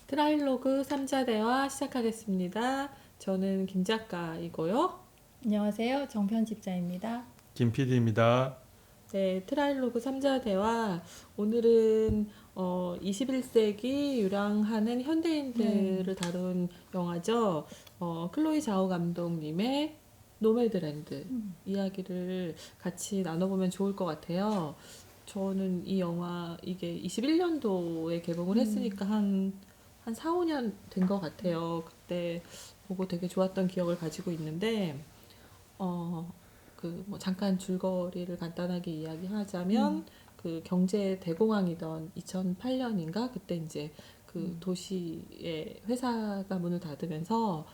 트라일로그 3자 대화 시작하겠습니다. 저는 김 작가이고요. 안녕하세요. 정편집자입니다. 김 PD입니다. 네, 트라일로그 3자 대화 오늘은 21세기 유랑하는 현대인들을 다룬 영화죠. 클로이 자오 감독님의 노매드랜드 이야기를 같이 나눠보면 좋을 것 같아요. 저는 이 영화 이게 21년도에 개봉을 했으니까 한 4, 5년 된 것 같아요. 그때 보고 되게 좋았던 기억을 가지고 있는데 그 뭐 잠깐 줄거리를 간단하게 이야기하자면 그 경제 대공황이던 2008년인가 그때 이제 그 도시의 회사가 문을 닫으면서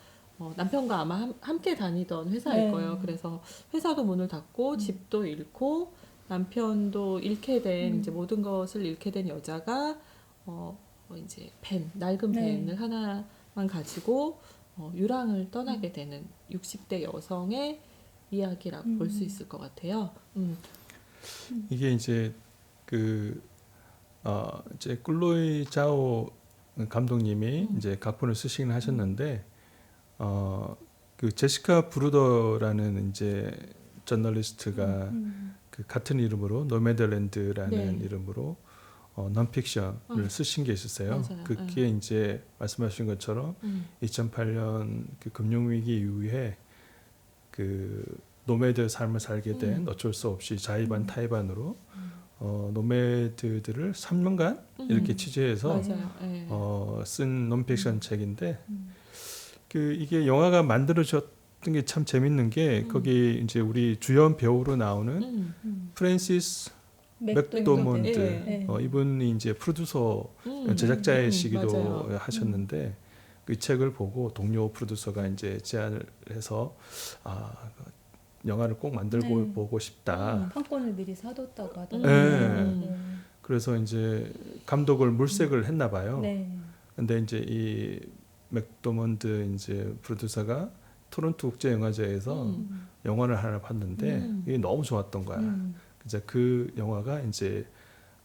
남편과 아마 함께 다니던 회사일 거예요. 그래서 회사도 문을 닫고 집도 잃고 남편도 잃게 된 이제 모든 것을 잃게 된 여자가 이제 낡은 밴을 하나만 가지고 유랑을 떠나게 되는 60대 여성의 이야기라고 볼 수 있을 것 같아요. 이게 이제 이제 클로이 자오 감독님이 이제 각본을 쓰시긴 하셨는데 그 제시카 브루더라는 이제 저널리스트가 그 같은 이름으로 노매드랜드라는 이름으로 논픽션을 쓰신 게 있었어요. 맞아요. 그게 이제 말씀하신 것처럼 2008년 그 금융위기 이후에 그 노매드 삶을 살게 된 어쩔 수 없이 자의반 타의반으로 노매드들을 3년간 이렇게 취재해서 쓴 논픽션 책인데 그 이게 영화가 만들어졌던 게 참 재밌는 게 거기 이제 우리 주연 배우로 나오는 프랜시스 맥도먼드 이분이 이제 프로듀서 제작자이시기도 하셨는데 그 책을 보고 동료 프로듀서가 이제 제안을 해서 영화를 꼭 만들고 보고 싶다. 판권을 미리 사뒀다고 하더라고요. 그래서 이제 감독을 물색을 했나 봐요. 근데 이제 이 맥도먼드 이제 프로듀서가 토론토 국제영화제에서 영화를 하나 봤는데 이게 너무 좋았던 거야. 이제 그 영화가 이제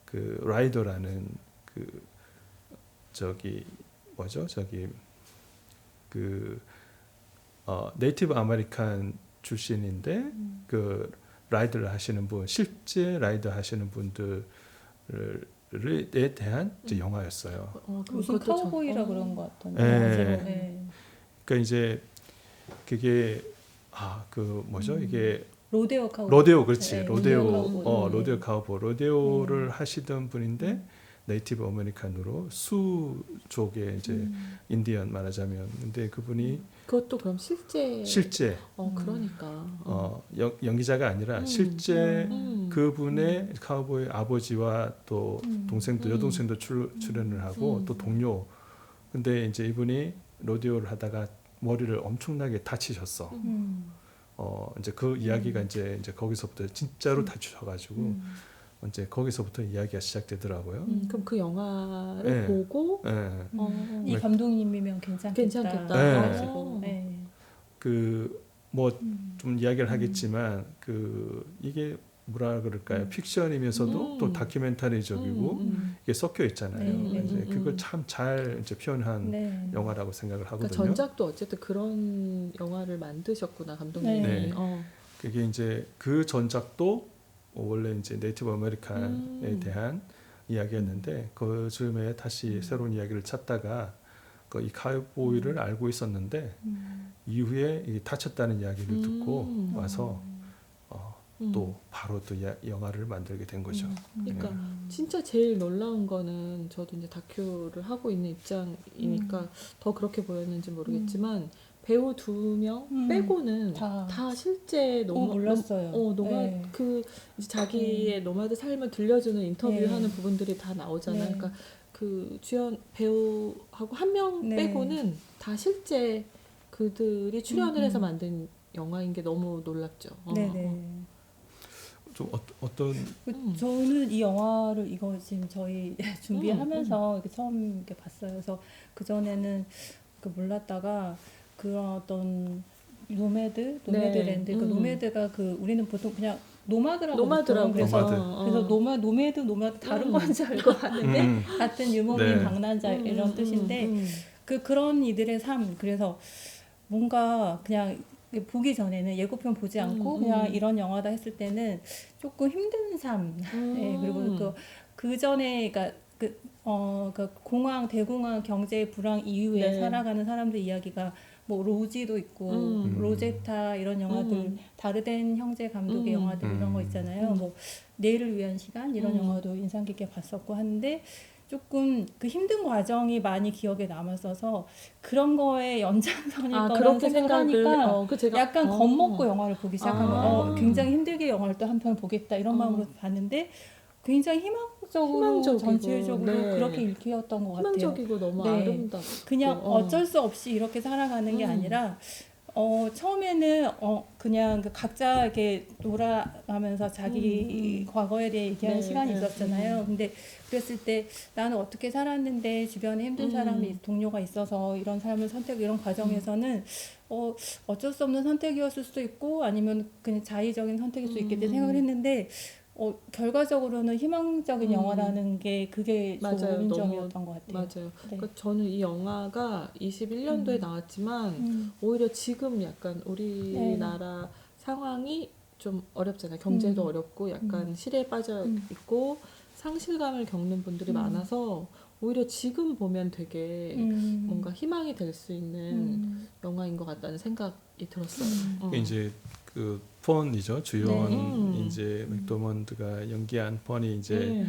그 라이더라는 그 네이티브 아메리칸 출신인데 그 라이더를 하시는 분, 실제 라이더 하시는 분들에 대한 이제 영화였어요. 무슨 카우보이라 그런 것 같던데. 그러니까 이제 그게 이게 로데오 카우보이. 로데오 그렇지. 로데오 카우보이. 로데오를 하시던 분인데 네이티브 아메리칸으로 수 쪽의 이제 인디언 말하자면 근데 그분이 그것도 그럼 실제 그러니까 연기자가 아니라 실제 그분의 카우보이 아버지와 또 동생도 여동생도 출연을 하고 또 동료 근데 이제 이분이 로데오를 하다가 머리를 엄청나게 다치셨어. 이제 그 이야기가 이제 거기서부터 진짜로 다치셔가지고 이제 거기서부터 이야기가 시작되더라고요. 그럼 그 영화를 보고 이 감독님이면 괜찮겠다. 그 뭐 좀 이야기를 하겠지만 그 이게 뭐라 그럴까요? 픽션이면서도 또 다큐멘터리적이고 이게 섞여 있잖아요. 이제 그걸 참 잘 이제 표현한 영화라고 생각을 하거든요. 그러니까 전작도 어쨌든 그런 영화를 만드셨구나 감독님이. 그게 이제 그 전작도 원래 이제 네이티브 아메리칸에 대한 이야기였는데 그 즈음에 다시 새로운 이야기를 찾다가 이 카우보이를 알고 있었는데 이후에 다쳤다는 이야기를 듣고 와서 또 바로 또 영화를 만들게 된 거죠. 그러니까 진짜 제일 놀라운 거는 저도 이제 다큐를 하고 있는 입장이니까 더 그렇게 보였는지 모르겠지만 배우 2명 빼고는 다 실제 몰랐어요. 그 이제 자기의 노마드 삶을 들려주는 인터뷰하는 부분들이 다 나오잖아요. 그러니까 그 주연 배우하고 1명 빼고는 다 실제 그들이 출연을 해서 만든 영화인 게 너무 놀랍죠. 좀 어떤 저는 이 영화를 이거 지금 저희 준비하면서 이렇게 처음 이렇게 봤어요. 그래서 그 전에는 몰랐다가 그런 어떤 노매드랜드, 그 노매드가 그 우리는 보통 그냥 노마드라고 노마드라고. 그래서 노마드. 그래서 노마드 다른 건 줄 알고 봤는데 같은 유목민 네. 방랑자 이런 뜻인데 그런 이들의 삶 그래서 뭔가 그냥 보기 전에는 예고편 보지 않고 그냥 이런 영화다 했을 때는 조금 힘든 삶 네, 그리고 그 전에 그러니까 그 대공황 경제 불황 이후에 네. 살아가는 사람들 이야기가 뭐 로지도 있고 로제타 이런 영화들 다르덴 형제 감독의 영화들 이런 거 있잖아요. 뭐 내일을 위한 시간 이런 영화도 인상 깊게 봤었고 하는데 조금 그 힘든 과정이 많이 기억에 남았어서 그런 거에 연장선일 거라는 그렇게 생각하니까 제가 약간 겁먹고 영화를 보기 시작한 거예요. 아. 굉장히 힘들게 영화를 또 한 편 보겠다 이런 마음으로 봤는데 굉장히 희망적으로 전체적으로 네. 그렇게 읽혔던 것 같아요. 희망적이고 너무 네. 아름답고 그냥 어쩔 수 없이 이렇게 살아가는 게 아니라 처음에는 그냥 각자 이렇게 돌아가면서 자기 과거에 대해 얘기하는 네, 시간이 네, 있었잖아요. 근데 그랬을 때 나는 어떻게 살았는데 주변에 힘든 사람이 동료가 있어서 이런 삶을 이런 과정에서는 어쩔 수 없는 선택이었을 수도 있고 아니면 그냥 자의적인 선택일 수 있겠다 생각을 했는데 결과적으로는 희망적인 영화라는 게 그게 맞아요. 좋은 너무 점이었던 것 같아요. 맞아요. 네. 그러니까 저는 이 영화가 21년도에 나왔지만 오히려 지금 약간 우리나라 상황이 좀 어렵잖아요. 경제도 어렵고 약간 실에 빠져 있고 상실감을 겪는 분들이 많아서 오히려 지금 보면 되게 뭔가 희망이 될 수 있는 영화인 것 같다는 생각이 들었어요. 이제 그 폰이죠. 주연 네. 이제 맥도먼드가 연기한 폰이 이제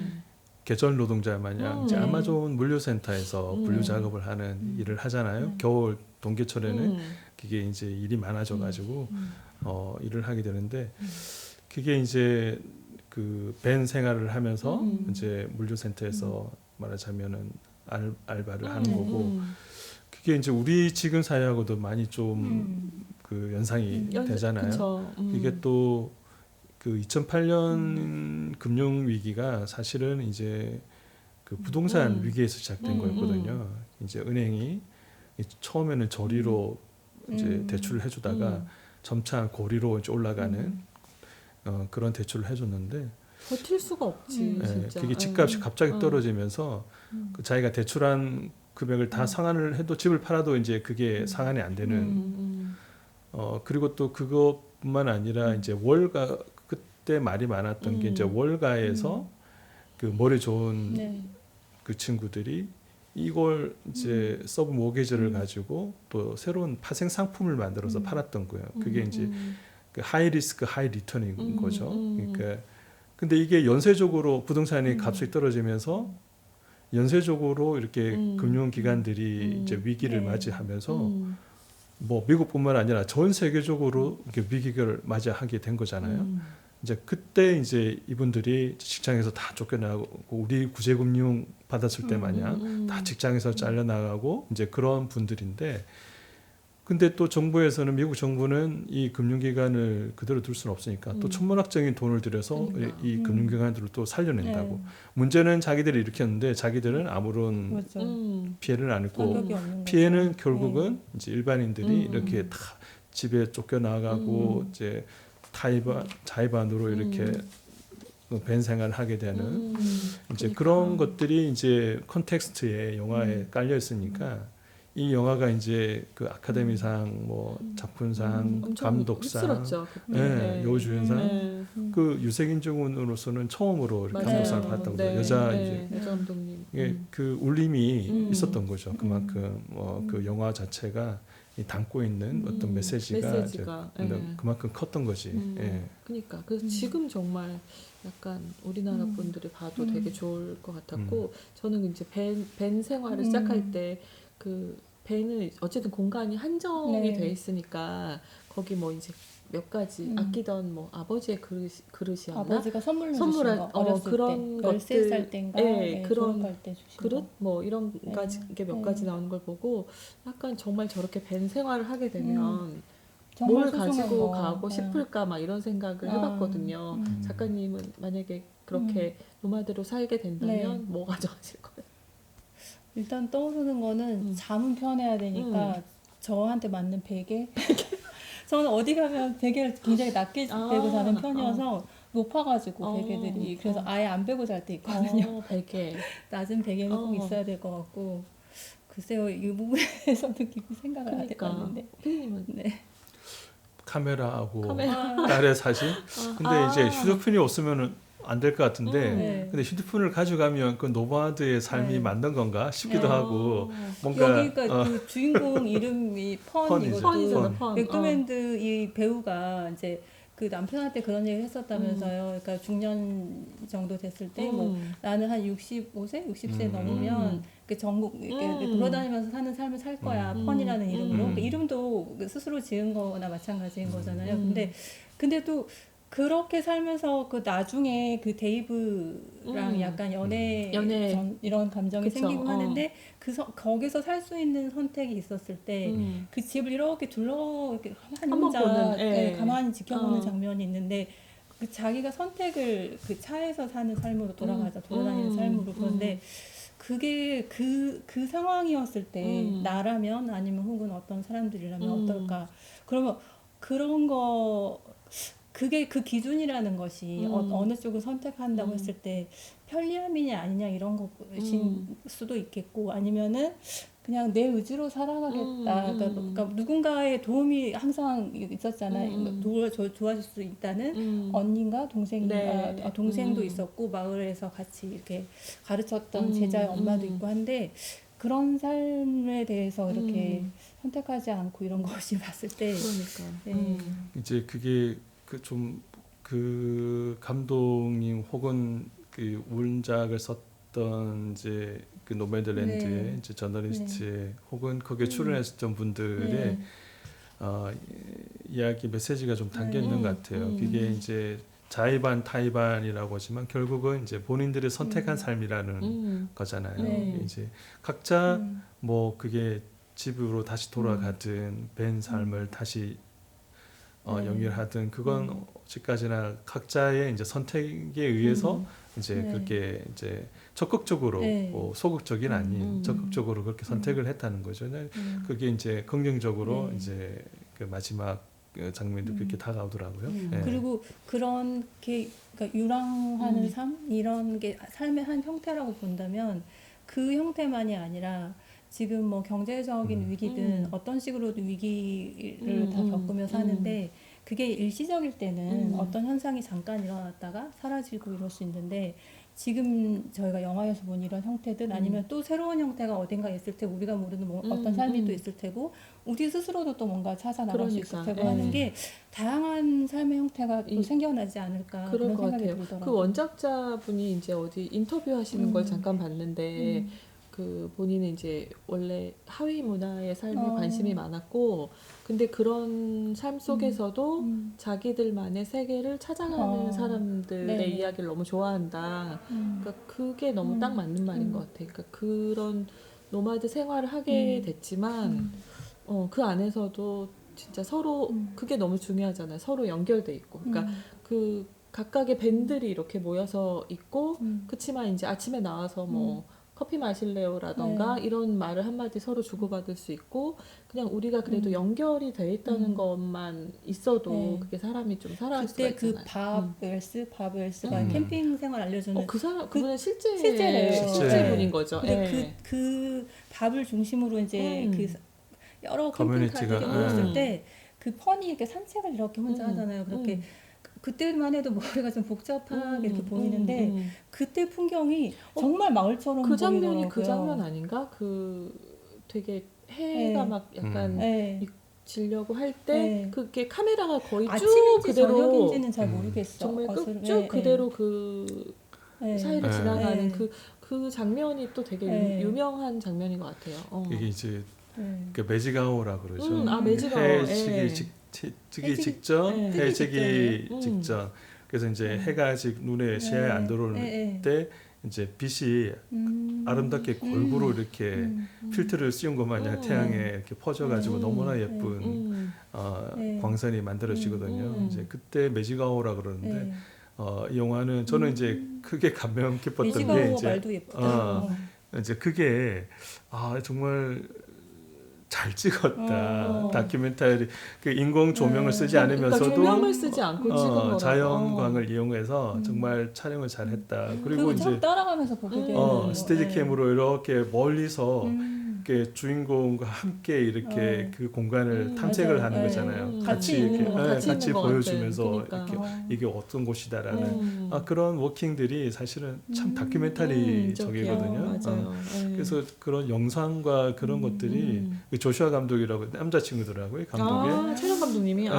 계절 노동자 마냥 이제 아마존 물류센터에서 분류 작업을 하는 일을 하잖아요. 겨울 동계철에는 그게 이제 일이 많아져 가지고 일을 하게 되는데 그게 이제 그 밴 생활을 하면서 이제 물류센터에서 말하자면은 알바를 하는 거고 그게 이제 우리 지금 사회하고도 많이 좀 그 연상이 되잖아요. 이게 또 그 2008년 금융 위기가 사실은 이제 그 부동산 위기에서 시작된 거였거든요. 이제 은행이 처음에는 저리로 이제 대출을 해주다가 점차 고리로 이제 올라가는 그런 대출을 해줬는데 버틸 수가 없지 진짜. 그게 집값이 갑자기 떨어지면서 그 자기가 대출한 금액을 다 상환을 해도 집을 팔아도 이제 그게 상환이 안 되는 그리고 또 그것뿐만 아니라 이제 월가 그때 말이 많았던 게 이제 월가에서 그 머리 좋은 그 친구들이 이걸 이제 서브 모게지를 가지고 또 새로운 파생 상품을 만들어서 팔았던 거예요. 그게 이제 그 하이 리스크 하이 리턴인 거죠. 그러니까 근데 이게 연쇄적으로 부동산이 값이 떨어지면서 연쇄적으로 이렇게 금융기관들이 이제 위기를 맞이하면서 뭐 미국뿐만 아니라 전 세계적으로 이렇게 위기를 맞이하게 된 거잖아요. 이제 그때 이제 이분들이 직장에서 다 쫓겨나고 우리 구제금융 받았을 때 마냥 다 직장에서 잘려나가고 이제 그런 분들인데 근데 또 정부에서는 미국 정부는 이 금융기관을 그대로 둘 수는 없으니까 또 천문학적인 돈을 들여서 이 금융기관들을 또 살려낸다고. 문제는 자기들이 일으켰는데 자기들은 아무런 피해를 안 입고 피해는 결국은 이제 일반인들이 이렇게 다 집에 쫓겨나가고 이제 자의반으로 이렇게 밴 생활을 하게 되는 이제 그런 것들이 이제 컨텍스트에 영화에 깔려 있으니까 이 영화가 이제 그 아카데미상, 뭐 작품상, 감독상, 여우주연상, 그 유색인종으로서는 처음으로 감독상을 받았던 거예요. 여자 이제 감독님. 그 울림이 있었던 거죠. 그만큼 그 영화 자체가 담고 있는 어떤 메시지가 그만큼 컸던 거지. 그러니까 그래서 지금 정말 약간 우리나라 분들이 봐도 되게 좋을 것 같았고 저는 이제 밴 생활을 시작할 때 그 밴은 어쨌든 공간이 한정이 돼 있으니까 거기 뭐 이제 몇 가지 아끼던 뭐 아버지의 그릇이었나? 아버지가 선물한 거 어렸을 그런 때 13살 때인가 그런 졸업할 때 주신 그릇 거. 뭐 이런 게 몇 가지 나오는 걸 보고 약간 정말 저렇게 밴 생활을 하게 되면 뭘 가지고 가고 싶을까 막 이런 생각을 해봤거든요. 작가님은 만약에 그렇게 노마드로 살게 된다면 뭐 가져가실 거예요? 일단 떠오르는 거는 잠은 편해야 되니까 저한테 맞는 베개. 저는 어디 가면 베개를 굉장히 낮게 빼고 자는 편이어서 높아가지고 베개들이 그래서 아예 안 베고 잘 때 있거든요. 베개. 낮은 베개는 꼭 있어야 될 것 같고 글쎄요 이 부분에서도 깊이 생각을 안 그러니까. 해봤는데 피디님은 네. 카메라하고 카메라. 딸의 사진. 근데 이제 휴대폰이 없으면은 안 될 것 같은데 네. 근데 휴대폰을 가져가면 그 노마드의 삶이 네. 맞는 건가 싶기도 네. 하고 뭔가 여기가 그 주인공 이름이 펀이죠. 펀이잖아, 펀이거든. 펀. 맥도맨드 이 배우가 이제 그 남편한테 그런 얘기를 했었다면서요. 그러니까 중년 정도 됐을 때 뭐 나는 한 65세, 60세 넘으면 그 전국 이렇게 돌아다니면서 사는 삶을 살 거야. 펀이라는 이름으로. 그 이름도 그 스스로 지은 거나 마찬가지인 거잖아요. 근데 또 그렇게 살면서 그 나중에 그 데이브랑 약간 연애 이런 감정이 그쵸, 생기고 하는데 거기서 살 수 있는 선택이 있었을 때 그 집을 이렇게 이렇게 한 한번 혼자 보는, 예. 가만히 지켜보는 장면이 있는데 그 자기가 선택을 그 차에서 사는 삶으로 돌아다니는 삶으로 그런데 그게 그 상황이었을 때 나라면 아니면 혹은 어떤 사람들이라면 어떨까 그러면 그런 거 그게 그 기준이라는 것이 어느 쪽을 선택한다고 했을 때 편리함이냐 아니냐 이런 것일 수도 있겠고 아니면은 그냥 내 의지로 살아가겠다. 그러니까 누군가의 도움이 항상 있었잖아요. 도와줄 수 있다는 언니인가 동생인가 네. 동생도 있었고 마을에서 같이 이렇게 가르쳤던 제자의 엄마도 있고 한데 그런 삶에 대해서 이렇게 선택하지 않고 이런 것이 봤을 때 그러니까. 네. 이제 그게 그 감독님 혹은 그 원작을 썼던 이제 그 노매드랜드의 네. 이제 저널리스트의 혹은 거기에 출연했던 분들의 이야기 메시지가 좀 담겨 있는 것 같아요. 그게 이제 자의반 타의반이라고 하지만 결국은 이제 본인들이 선택한 삶이라는 거잖아요. 네. 이제 각자 뭐 그게 집으로 다시 돌아가든 벤 삶을 다시 영위하든 그건 어디까지나 각자의 이제 선택에 의해서 이제 그렇게 이제 적극적으로 뭐 소극적인 아닌 적극적으로 그렇게 선택을 했다는 거죠. 그게 이제 긍정적으로 이제 그 마지막 장면도 그렇게 다가오더라고요. 예. 그리고 그렇게 그러니까 유랑하는 삶 이런 게 삶의 한 형태라고 본다면 그 형태만이 아니라 지금 뭐 경제적인 위기든 어떤 식으로든 위기를 다 겪으며 사는데 그게 일시적일 때는 어떤 현상이 잠깐 일어났다가 사라지고 이럴 수 있는데 지금 저희가 영화에서 본 이런 형태든 아니면 또 새로운 형태가 어딘가 있을 테고 우리가 모르는 뭐 어떤 삶이 또 있을 테고 우리 스스로도 또 뭔가 찾아나갈 수 있을 테고 하는 게 다양한 삶의 형태가 또 생겨나지 않을까 그런 것 생각이 같아요. 들더라고요. 그 원작자분이 이제 어디 인터뷰하시는 걸 잠깐 봤는데 그 본인은 이제 원래 하위 문화의 삶에 관심이 많았고 근데 그런 삶 속에서도 자기들만의 세계를 찾아가는 사람들의 네. 이야기를 너무 좋아한다. 그러니까 그게 너무 딱 맞는 말인 것 같아. 그러니까 그런 노마드 생활을 하게 됐지만 그 안에서도 진짜 서로 그게 너무 중요하잖아요. 서로 연결돼 있고. 그러니까 그 각각의 밴들이 이렇게 모여서 있고 그치만 이제 아침에 나와서 뭐 커피 마실래요라던가 이런 말을 한마디 서로 주고받을 수 있고 그냥 우리가 그래도 연결이 돼 있다는 것만 있어도 그게 사람이 좀 살아갈 수가 그때 있잖아요. 그 밥 웰스가 캠핑 생활 알려주는 그 사람 그분은 실제래요. 실제 분인 거죠. 근데 그 밥을 중심으로 이제 그 여러 캠핑카들이 커뮤니티가, 모였을 때 그 펀이 이렇게 산책을 이렇게 혼자 하잖아요. 그렇게 그때만 해도 머리가 좀 복잡하게 이렇게 보이는데 그때 풍경이 정말 마을처럼 그 장면이 보이더라고요. 그 장면 아닌가? 그 되게 해가 막 약간 지려고 할 때 그게 카메라가 거의 쭉 아침인지 그대로 저녁인지는 잘 모르겠어. 정말 쭉 그대로 그 사이를 지나가는 그 장면이 또 되게 유명한 장면인 것 같아요. 이게 이제 그 매지가오라 그러죠. 매지가오. 해 지기 직전, 해 지기 직전에. 직전. 그래서 이제 해가 아직 눈에 시야에 안 들어오는 때 이제 빛이 아름답게 골고루 이렇게 필터를 씌운 것 마냥 태양에 이렇게 퍼져가지고 너무나 예쁜 광선이 만들어지거든요. 이제 그때 매지가오라 그러는데 이 영화는 저는 이제 크게 감명 깊었던 게 매지가오 말도 예쁘다. 이제 그게 정말 잘 찍었다. 어. 다큐멘터리 그 인공 조명을 쓰지 않으면서도 그러니까 조명을 쓰지 않고 찍은 거라고. 자연광을 이용해서 정말 촬영을 잘했다. 그리고 그리고 이제 참 따라가면서 보게 되는 스테디 캠으로 이렇게 멀리서 음. 이렇게 주인공과 함께 이렇게 그 공간을 탐색을 맞아요. 하는 네. 거잖아요. 같이 이렇게 있는 것 같아요. 같이 있는 것 보여주면서 같아. 그러니까. 이렇게 이게 어떤 곳이다라는 네. 그런 워킹들이 사실은 참 다큐멘터리 적이거든요. 맞아요. 네. 그래서 그런 영상과 그런 것들이 그 조슈아 감독이라고 남자친구더라고요. 감독의 촬영 감독님이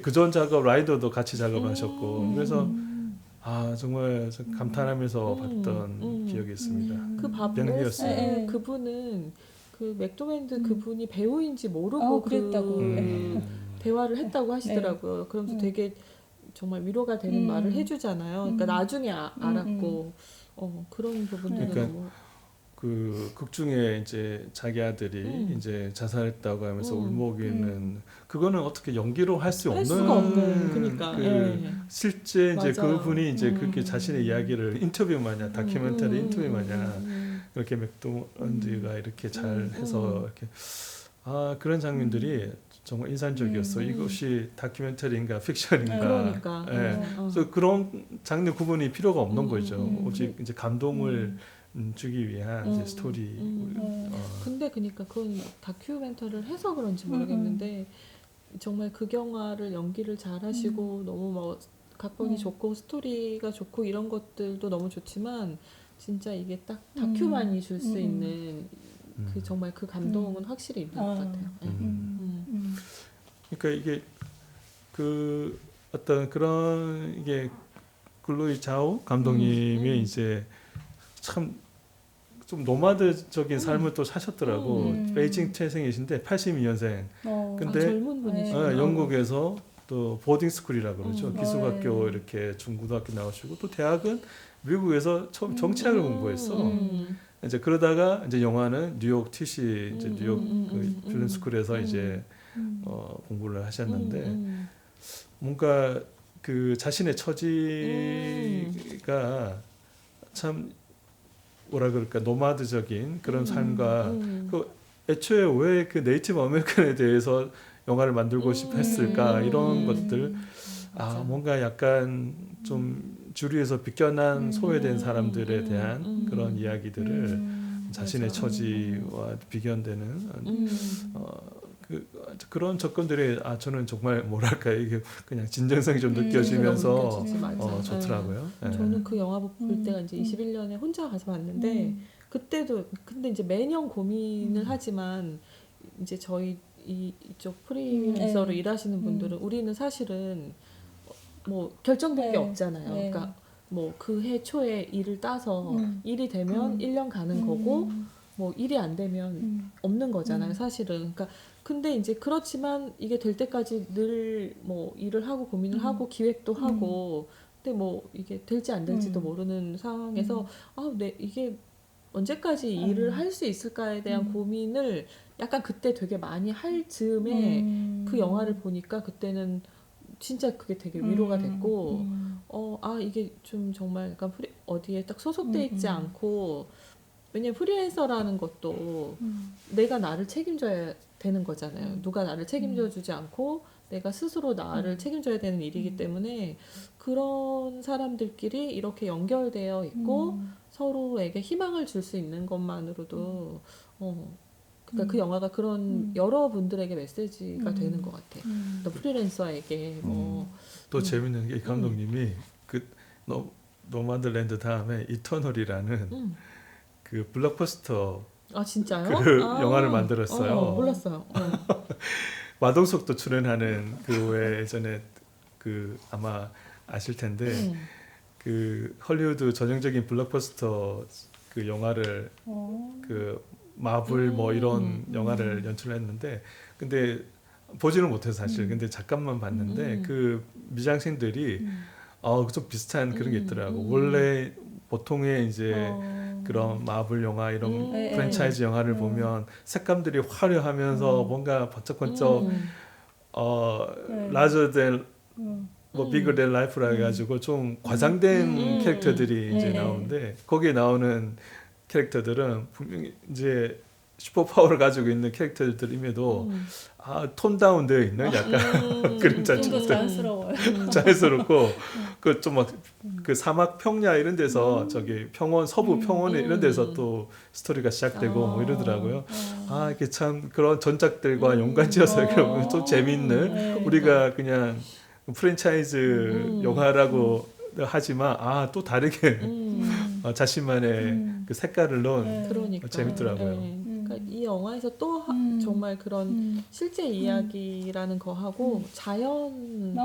그전 작업 라이더도 같이 작업하셨고 그래서 정말 감탄하면서 봤던 기억이 있습니다. 그 영리였어요. 바브레스 그분은 그 맥도날드 그분이 배우인지 모르고 그랬다고. 그 대화를 했다고 하시더라고요. 그러면서 되게 정말 위로가 되는 말을 해주잖아요. 그러니까 나중에 알았고 그런 부분들은 그러니까 너무 그 극 중에 이제 자기 아들이 이제 자살했다고 하면서 울먹이는 그거는 어떻게 연기로 할 수 없는 수가 없는 그러니까 실제 이제 맞아요. 그분이 이제 그렇게 자신의 이야기를 인터뷰 마냥 다큐멘터리 인터뷰 마냥 그렇게 맥도날드가 이렇게 잘 해서 이렇게 그런 장면들이 정말 인상적이었어. 이것이 다큐멘터리인가 픽션인가. 그러니까. 그래서 그런 장르 구분이 필요가 없는 거죠. 오직 이제 감동을 주기 위한 이제 스토리. 근데 그러니까 그건 다큐멘터리를 해서 그런지 모르겠는데 정말 극영화를 연기를 잘하시고 너무 뭐 각본이 좋고 스토리가 좋고 이런 것들도 너무 좋지만 진짜 이게 딱 다큐만이 줄 수 있는 그 정말 그 감동은 확실히 있는 것 같아요. 그러니까 이게 그 어떤 그런 이게 글로이 자오 감독님이 이제 참 좀 노마드적인 삶을 또 사셨더라고. 베이징 태생이신데 82년생. 근데 젊은 분이시구나. 영국에서 또 보딩 스쿨이라고 그러죠. 기숙학교 이렇게 중고등학교 나오시고 또 대학은 미국에서 처음 정치학을 공부했어. 이제 그러다가 이제 영화는 뉴욕 TC 이제 뉴욕 그 필름 스쿨에서 이제 공부를 하셨는데 뭔가 그 자신의 처지가 참 뭐라 그럴까 노마드적인 그런 삶과 그 애초에 왜 그 네이티브 아메리칸에 대해서 영화를 만들고 싶어 했을까 이런 것들 뭔가 약간 좀 주류에서 비껴난 소외된 사람들에 대한 그런 이야기들을 자신의 처지와 비견되는 그런 접근들이 저는 정말 뭐랄까 이게 그냥 진정성이 좀 느껴지면서 좋더라고요. 저는 그 영화 볼 때가 이제 21년에 혼자 가서 봤는데 그때도 근데 이제 매년 고민을 하지만 이제 저희 이쪽 프리랜서로 일하시는 분들은 우리는 사실은 뭐 결정된 게 없잖아요. 그러니까 뭐 그 해 초에 일을 따서 일이 되면 1년 가는 거고 뭐 일이 안 되면 없는 거잖아요, 사실은. 그러니까 근데 이제 그렇지만 이게 될 때까지 늘 뭐 일을 하고 고민을 하고 기획도 하고 근데 뭐 이게 될지 안 될지도 모르는 상황에서 이게 언제까지 일을 할 수 있을까에 대한 고민을 약간 그때 되게 많이 할 즈음에 그 영화를 보니까 그때는 진짜 그게 되게 위로가 됐고 이게 좀 정말 약간 어디에 딱 소속돼 있지 않고 왜냐면 프리랜서라는 것도 내가 나를 책임져야 되는 거잖아요. 누가 나를 책임져 주지 않고 내가 스스로 나를 책임져야 되는 일이기 때문에 그런 사람들끼리 이렇게 연결되어 있고 서로에게 희망을 줄 수 있는 것만으로도 그러니까 그 영화가 그런 여러분들에게 메시지가 되는 것 같아요. 또 프리랜서에게 또 재밌는 게 이 감독님이 그 노마드랜드 다음에 이터널이라는 그 블록버스터 진짜요? 그 영화를 만들었어요. 몰랐어요. 마동석도 출연하는 그 왜 예전에 그 아마 아실 텐데 그 헐리우드 전형적인 블록버스터 그 영화를 그 마블 뭐 이런 영화를 연출했는데 근데 보지는 못해서 사실 근데 잠깐만 봤는데 그 미장센들이 좀 비슷한 그런 게 있더라고. 원래 보통의 이제 그런 마블 영화 이런 프랜차이즈 영화를 보면 색감들이 화려하면서 뭔가 번쩍번쩍 larger than 뭐 bigger than life라 해가지고 좀 과장된 캐릭터들이 이제 나오는데 거기에 나오는 캐릭터들은 분명히 이제 슈퍼파워를 가지고 있는 캐릭터들임에도 톤 다운되어 있는 약간 그림 좀 더 자체도 자연스러워요. 자연스럽고 그 좀 막 그 사막 평야 이런 데서 저기 평원 서부 평원에 이런 데서 또 스토리가 시작되고 뭐 이러더라고요. 이게 참 그런 전작들과 연관지어서 이렇게 보면 좀 재밌는 네. 우리가 그냥 프랜차이즈 영화라고 하지만 또 다르게 자신만의 그 색깔을 넣은 그러니까 재밌더라고요. 네. 그러니까 이 영화에서 또 정말 그런 실제 이야기라는 거하고 자연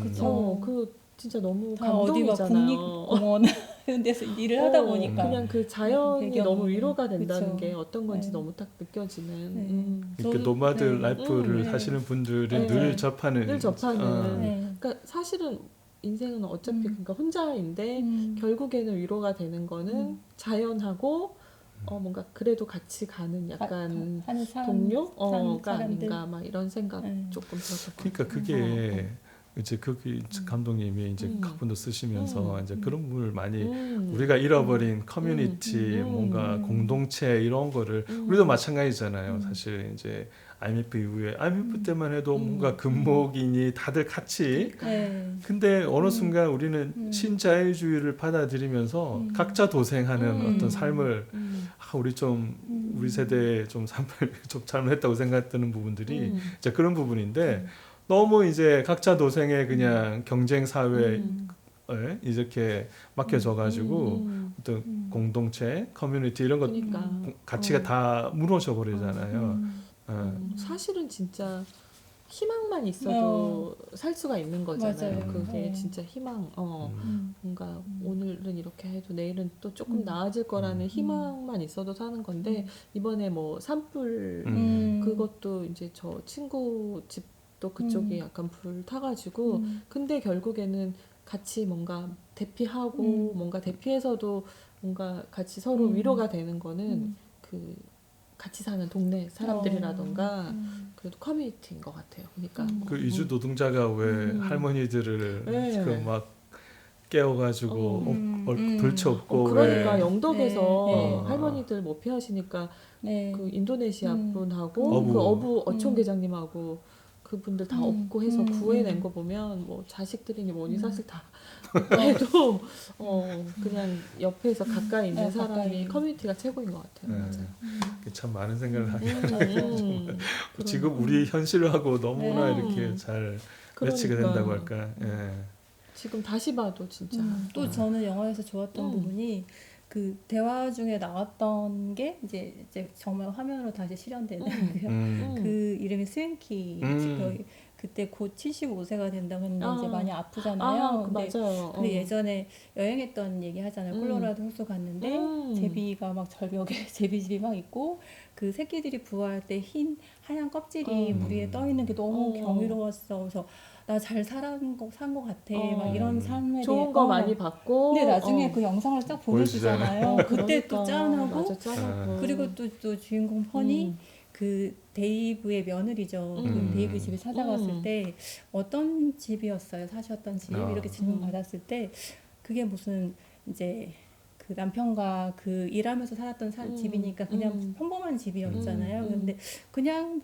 그쵸. 그 진짜 너무 다 어디 막 감동이잖아요. 국립공원 이런 데서 일을 하다 보니까 그냥 그 자연이 배경이. 너무 위로가 된다는 그쵸. 게 어떤 건지 네. 너무 딱 느껴지는. 네. 이렇게 저도- 노마드 네. 라이프를 네. 하시는 분들이 네. 늘 접하는 늘 접하는. 네. 그러니까 사실은 인생은 어차피 그러니까 혼자인데 결국에는 위로가 되는 거는 자연하고 뭔가 그래도 같이 가는 약간 하는 사람, 동료가 사람들. 아닌가 막 이런 생각 네. 조금 들었던 것 그러니까 같아요. 그게 이제 거기 감독님이 이제 각본도 쓰시면서 이제 그런 부분을 많이 우리가 잃어버린 커뮤니티 뭔가 공동체 이런 거를 우리도 마찬가지잖아요. 사실 이제 IMF 이후에 IMF 때만 해도 뭔가 금목이니 다들 같이 네. 근데 어느 순간 우리는 신자유주의를 받아들이면서 각자 도생하는 어떤 삶을 우리 좀 우리 세대의 좀 삶을 좀 잘못했다고 생각되는 부분들이 이제 그런 부분인데 너무 이제 각자 도생의 그냥 경쟁 사회에 이렇게 맡겨져가지고 어떤 공동체, 커뮤니티 이런 것 그러니까. 가치가 다 무너져 버리잖아요. 사실은 진짜 희망만 있어도 살 수가 있는 거잖아요. 맞아요. 그게 네. 진짜 희망. 뭔가 오늘은 이렇게 해도 내일은 또 조금 나아질 거라는 희망만 있어도 사는 건데 이번에 뭐 산불 그것도 이제 저 친구 집도 그쪽이 약간 불 타가지고 근데 결국에는 같이 뭔가 대피하고 뭔가 대피해서도 뭔가 같이 서로 위로가 되는 거는 그 같이 사는 동네 사람들이라던가 그래도 커뮤니티인 것 같아요. 그러니까 그 이주 노동자가 왜 할머니들을 네. 그 막 깨워가지고 불치 없고 그러니까 왜 영덕에서 네. 할머니들 뭐 피하시니까 네. 그 인도네시아 분하고 어부. 그 어부 어촌 계장님하고 그분들 다 업고 해서 구해낸 거 보면 뭐 자식들이니 뭐니 사실 다 해도 그냥 옆에서 가까이 있는 사람이 가까이. 커뮤니티가 최고인 것 같아요. 네. 맞아요. 참 많은 생각을 하게 음. 지금 우리 현실하고 너무나 네. 이렇게 잘 매치가 그러니까. 된다고 할까. 예. 지금 다시 봐도 진짜 또 저는 영화에서 좋았던 부분이 그 대화 중에 나왔던 게 이제 정말 화면으로 다시 실현되는 그 이름이 스웬키 그때 곧 75세가 된다고 했는데 이제 많이 아프잖아요. 근데 맞아요. 근데 예전에 여행했던 얘기 하잖아요. 콜로라도 호수 갔는데 제비가 막 절벽에 제비집이 막 있고 그 새끼들이 부화할 때 하얀 껍질이 물 위에 떠 있는 게 너무 경이로웠어. 그래서 나 잘 산 거 같아. 막 이런 삶에 좋은 거 많이 받고 근데 나중에 그 영상을 딱 보여주잖아요. 그때 또 짠하고 맞아, 짠하고 그리고 또 주인공 펀이 그 데이브의 며느리죠. 그 데이브 집에 찾아갔을 때 어떤 집이었어요? 사셨던 집 이렇게 질문 받았을 때 그게 무슨 이제 그 남편과 그 일하면서 살았던 집이니까 그냥 평범한 집이었잖아요. 근데 그냥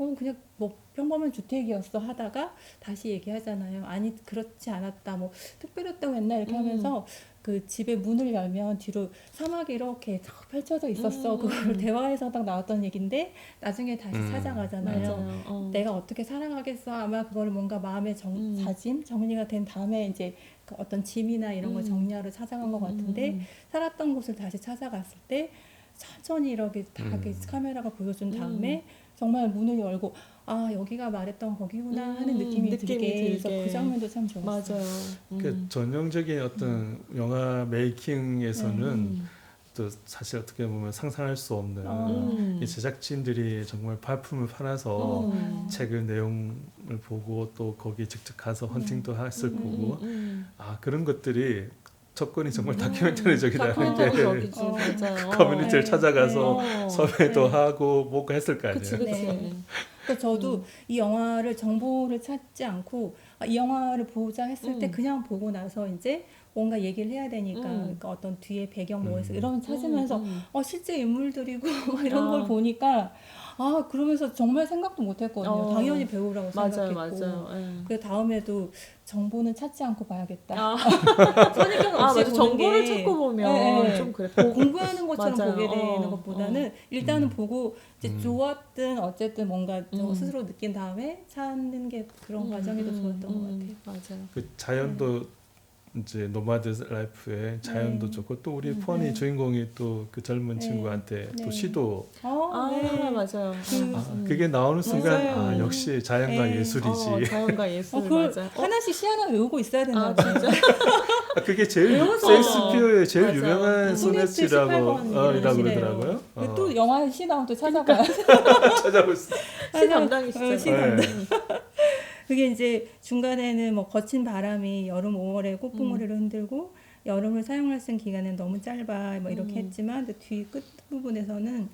뭐 평범한 주택이었어 하다가 다시 얘기하잖아요. 아니 그렇지 않았다. 뭐 특별했다고 했나 이렇게 하면서 그 집의 문을 열면 뒤로 사막이 이렇게 쫙 펼쳐져 있었어. 그걸 대화에서 딱 나왔던 얘기인데 나중에 다시 찾아가잖아요. 맞아요. 내가 어떻게 살아가겠어. 아마 그걸 뭔가 마음의 다짐 정리가 된 다음에 이제 그 어떤 짐이나 이런 걸 정리하러 찾아간 것 같은데 살았던 곳을 다시 찾아갔을 때 천천히 이렇게 다 이렇게 카메라가 보여준 다음에 정말 문을 열고 여기가 말했던 거기구나 하는 느낌이 들게 그래서 그 장면도 참 좋았어요. 맞아요. 그 전형적인 어떤 영화 메이킹에서는 또 사실 어떻게 보면 상상할 수 없는 이 제작진들이 정말 발품을 팔아서 책을 내용을 보고 또 거기 직접 가서 헌팅도 했을 거고 그런 것들이 접근이 정말 다큐멘터리적이라는 게 다큐멘터리적이지, 맞아요. 커뮤니티를 찾아가서 섭외도 하고 뭔가 했을 거 아니에요. 그치. 그래서 저도 이 영화를 정보를 찾지 않고 이 영화를 보자 했을 때 그냥 보고 나서 이제 뭔가 얘기를 해야 되니까 그러니까 어떤 뒤에 배경 뭐에서 이런 찾으면서 실제 인물들이고 막 이런 걸 보니까 그러면서 정말 생각도 못했거든요. 당연히 배우라고 생각했고. 맞아요. 그 다음에도 정보는 찾지 않고 봐야겠다. 선입견 없이 맞아. 보는 정보를 게 찾고 보면 좀 그래. 공부하는 것처럼 맞아요. 보게 되는 것보다는 일단은 보고 이제 좋았든 어쨌든 뭔가 스스로 느낀 다음에 찾는 게 그런 과정이 더 좋았던 것 같아요. 맞아요. 그 자연도 이제 노마드 라이프에 자연도 좋고 또 우리 펀이 주인공이 또 그 젊은 친구한테 또 시도 네. 맞아요. 그게 나오는 순간 맞아요. 역시 자연과 예술이지. 자연과 예술 그걸 맞아. 하나씩 시 하나 외우고 있어야 되나 봐요. 진짜? 그게 제일 외웠어. 셰익스피어의 제일 맞아. 유명한 소네트라고 이라고 그러더라고요. 또 영화에 시 나오면 또 찾아봐요. 찾아볼 수. 시 담당이시죠. 시 담당. 그게 이제 중간에는 뭐 거친 바람이 여름 5월에 꽃봉오리를 흔들고 여름을 사용할 수 있는 기간은 너무 짧아 뭐 이렇게 했지만 뒤 끝 부분에서는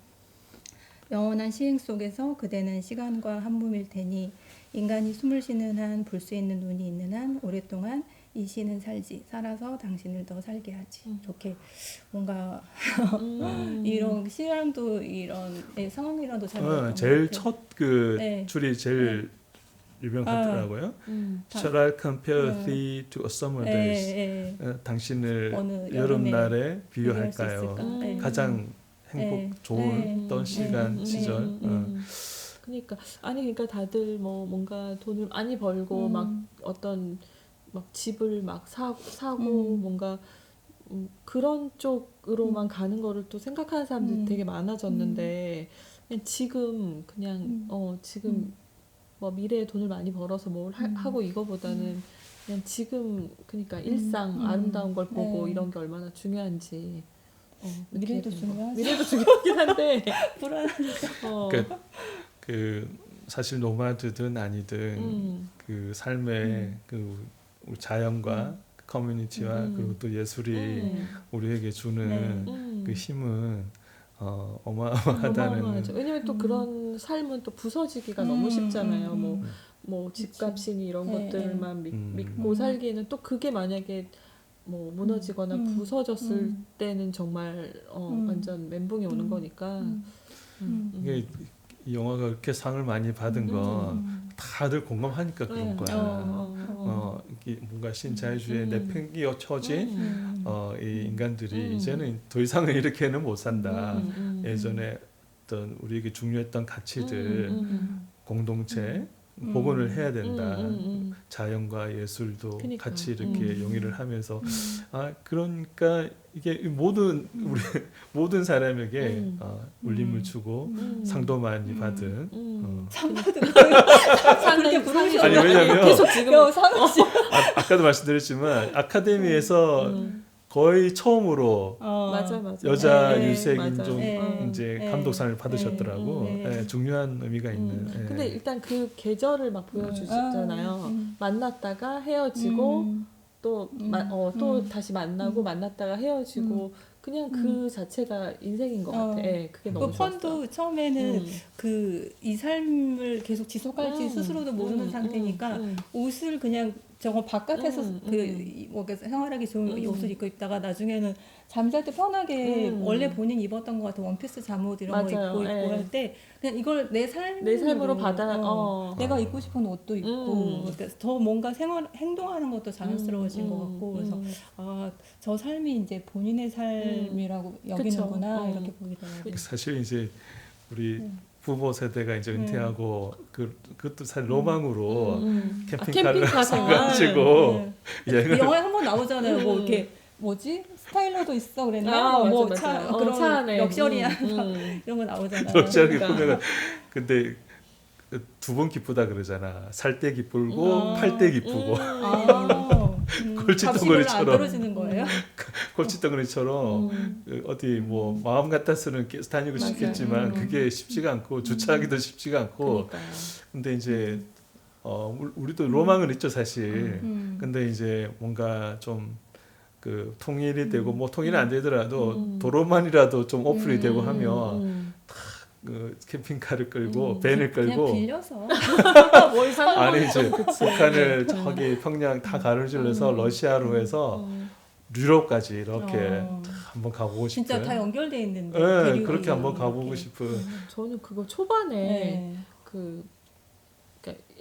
영원한 시행 속에서 그대는 시간과 한 몸일 테니 인간이 숨을 쉬는 한 볼 수 있는 눈이 있는 한 오랫동안 이 시는 살지 살아서 당신을 더 살게 하지 이렇게 뭔가 이런 시랑도 이런 상황이랑도 잘 맞는 제일 첫 그 줄이 제일 유명하더라고요. Shall I compare thee to a summer days? 당신을 여름날에 비유할까요? 가장 행복 좋은 시간 시절. 그러니까 그러니까 다들 뭐 뭔가 돈을 많이 벌고 막 어떤 막 집을 막 사고 뭔가 그런 쪽으로만 가는 거를 또 생각하는 사람들이 되게 많아졌는데 그냥 지금 지금 뭐 미래에 돈을 많이 벌어서 뭘 하고 이거보다는 그냥 지금 그러니까 일상 아름다운 걸 보고 이런 게 얼마나 중요한지 미래도 중요하지. 미래도 중요하긴 한데 불안하니까. 그 사실 노마드든 아니든 그 삶의 그 자연과 커뮤니티와 그리고 또 예술이 우리에게 주는 그 힘은 어마어마하다는. 어마어마하죠. 왜냐면 또 그런 삶은 또 부서지기가 너무 쉽잖아요. 뭐 집값이니 이런 것들만 믿고 살기에는 또 그게 만약에 뭐 무너지거나 부서졌을 때는 정말 완전 멘붕이 오는 거니까. 이게 이 영화가 그렇게 상을 많이 받은 거 다들 공감하니까 그런 거야. 이게 뭔가 신자유주의에 내팽개쳐진 이 인간들이 이제는 더 이상은 이렇게는 못 산다. 예전에 어떤 우리에게 중요했던 가치들, 공동체 복원을 해야 된다. 자연과 예술도 그러니까. 같이 이렇게 용의를 하면서 그러니까 이게 모든 우리 모든 사람에게 울림을 주고 상도 많이 받은 그렇게 부르시는 아니 왜냐면 계속 지금 상없이 아까도 말씀드렸지만 아카데미에서 거의 처음으로 맞아. 여자 네, 유색인종 맞아요. 이제 감독상을 받으셨더라고. 중요한 의미가 있는. 근데 일단 그 계절을 막 보여주잖아요. 만났다가 헤어지고 또 다시 만나고 만났다가 헤어지고 그냥 그 자체가 인생인 것 같아. 그게 너무 좋았어. 펀도 처음에는 그 이 삶을 계속 지속할지 스스로도 모르는 상태니까 옷을 그냥 저거 바깥에서 뭐 생활하기 좋은 옷을 입고 있다가 나중에는 잠잘 때 편하게 원래 본인 입었던 것 같은 원피스 잠옷 이런 맞아요. 거 입고 할 때 그냥 이걸 내 삶으로 받아 내가 입고 싶은 옷도 입고 그러니까 더 뭔가 행동하는 것도 자연스러워진 것 같고 그래서 저 삶이 이제 본인의 삶이라고 여기는구나 이렇게 보이더라고요. 사실 이제 우리 부모 세대가 이제 은퇴하고 그것도 사실 로망으로 캠핑카를 사가지고 영화에 한번 나오잖아요. 뭐 이렇게 뭐지 스타일러도 있어 그랬나? 뭐 맞아. 그런 차 안에 럭셔리한 이런 거 나오잖아요. 럭셔리 보면 근데 두 번 기쁘다 그러잖아. 살 때 기쁘고 팔 때 기쁘고. 골칫덩어리처럼. 안 떨어지는 거예요? 골칫덩어리처럼 어디 뭐 마음 같아서는 다니고 싶겠지만 그게 쉽지가 않고 주차하기도 쉽지가 않고. 그러니까요. 근데 이제 우리도 로망은 있죠 사실. 근데 이제 뭔가 좀 그 통일이 되고 뭐 통일이 안 되더라도 도로만이라도 좀 오픈이 되고 하면 그 캠핑카를 끌고 밴을 끌고 그냥 빌려서 뭘 사는 아니 이제 북한을 저기 평양 다 가로질러서 러시아로 해서 유럽까지 이렇게 어. 한번 가보고 싶은. 진짜 다 연결돼 있는데. 네, 대륙이 그렇게 한번 이렇게. 가보고 싶은. 저는 그거 초반에 네. 그러니까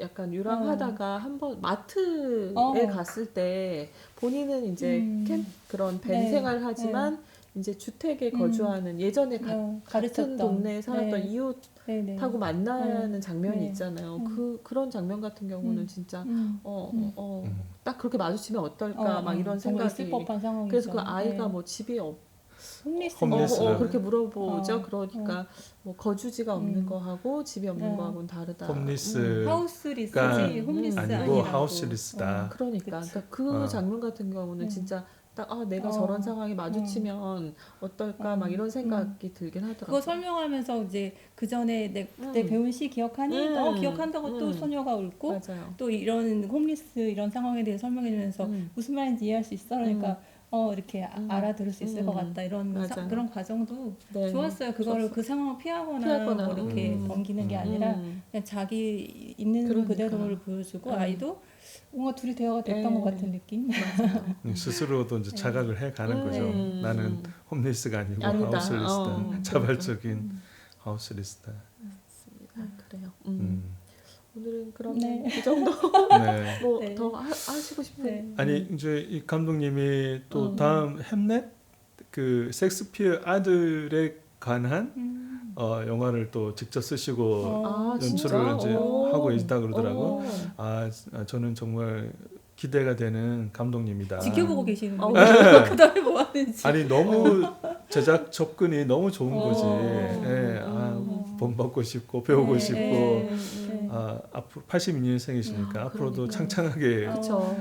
약간 유랑하다가 한번 마트에 어. 갔을 때 본인은 이제 그런 밴 네. 생활을 하지만 이제 주택에 거주하는 예전에 같은 가르쳤던 동네에 살았던 네. 이웃하고 네네. 만나는 장면이 네. 있잖아요. 그런 장면 같은 경우는 진짜 딱 그렇게 마주치면 어떨까 막 이런 정말 생각이. 있을 법한 상황이죠. 그래서 그 아이가 네. 뭐 집이 홈리스. 홈리스. 그렇게 물어보죠. 그러니까 뭐 거주지가 없는 음. 거하고 집이 없는 네. 거하고는 다르다. 홈리스. 하우스 리스지 그러니까 홈리스 아니고 아니라고. 하우스 리스다. 그러니까, 그치. 그러니까 그 어. 장면 같은 경우는 진짜 딱 내가 어. 저런 상황에 마주치면 어떨까 막 이런 생각이 들긴 하더라고요. 그거 설명하면서 이제 그 전에 그때 배운 시 기억하니? 기억한다고 또 소녀가 울고 맞아요. 또 이런 홈리스 이런 상황에 대해 설명해주면서 무슨 말인지 이해할 수 있어. 그러니까 이렇게 알아들을 수 있을 것 같다. 이런 맞아요. 그런 과정도 네. 좋았어요. 그거를 좋았어. 그 상황을 피하거나 뭐 이렇게 넘기는 게 아니라 그냥 자기 있는 그러니까. 그대로를 보여주고 아이도 뭔가 둘이 대화가 됐던 것 같은 느낌. 스스로도 이제 자각을 해가는 거죠. 나는 홈리스가 아니고 아니다. 하우스 리스다. 자발적인 하우스 리스다. 그래요. 음. 오늘은 그럼 네. 그 정도 네. 뭐 네. 더 하시고 싶은 네. 아니 이제 이 감독님이 또 다음 햄릿 그 섹스피어 아들에 관한 영화를 또 직접 쓰시고 연출을 진짜? 이제 오. 하고 있다 그러더라고. 오. 저는 정말 기대가 되는 감독님이다. 지켜보고 계시는 어. 거예요. 그다음에 뭐 하는지. 아니 너무 제작 접근이 너무 좋은 거지. 네. 본받고 싶고 배우고 싶고 네. 앞으로 82년생이시니까 앞으로도 창창하게 그렇죠.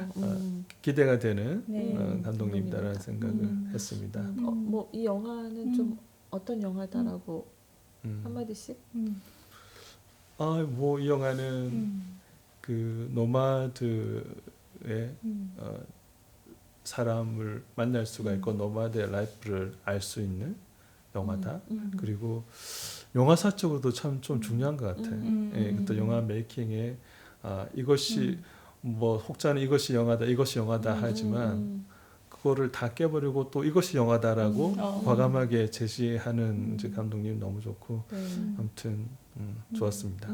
기대가 되는 네. 감독님이다라는 생각을 했습니다. 뭐 이 영화는 좀 어떤 영화다라고 한마디씩? 뭐 이 영화는 그 노마드의 사람을 만날 수가 있고 노마드의 라이프를 알 수 있는 영화다. 그리고 영화사적으로도 참 좀 중요한 것 같아. 또 영화 메이킹에 이것이 뭐 혹자는 이것이 영화다, 이것이 영화다 하지만 그거를 다 깨버리고 또 이것이 영화다라고 과감하게 제시하는 이제 감독님 너무 좋고 아무튼 좋았습니다.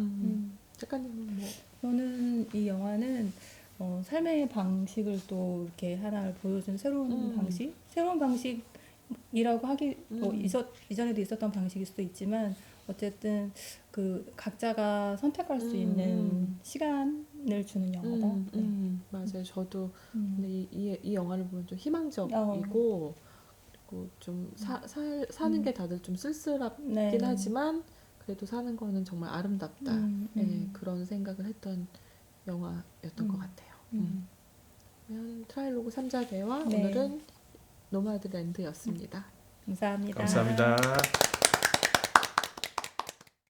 작가님은 뭐? 저는 이 영화는 삶의 방식을 또 이렇게 하나를 보여준 새로운 방식이라고 하기 이전에도 있었던 방식일 수도 있지만 어쨌든 그 각자가 선택할 수 있는 시간을 주는 영화다. 맞아요. 저도 근데 이 영화를 보면 좀 희망적이고 그리고 좀 사는 게 다들 좀 쓸쓸하긴 네. 하지만 그래도 사는 거는 정말 아름답다. 그런 생각을 했던 영화였던 것 같아요. 그러면 트라일로그 3자 대화 네. 오늘은 노마드랜드였습니다. 감사합니다. 감사합니다.